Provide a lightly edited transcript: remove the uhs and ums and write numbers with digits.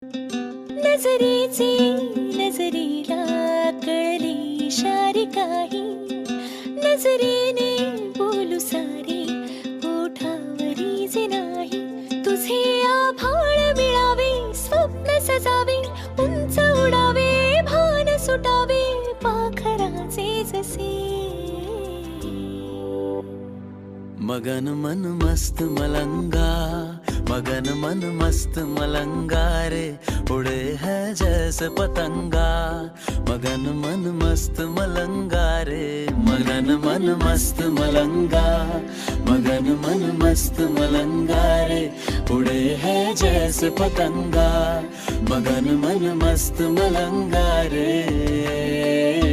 नजरेचे नजरेला कळले इशारे काही, नजरेने बोलू सारे ओठावरी जे नाही. तुझे आभाळ मिळावे, स्वप्न सजावे, उंच उडावे, भान सुटावे पाखराचे जसे. मगन मन मस्त मलंगा, मगन मन मस्त मलंगा रे, उड़े है जैसे पतंगा. मगन मन मस्त मलंगा रे, मगन मन मस्त मलंगा, मगन मन मस्त मलंगा रे, उड़े है जैसे पतंगा. मगन मन मस्त मलंगा रे.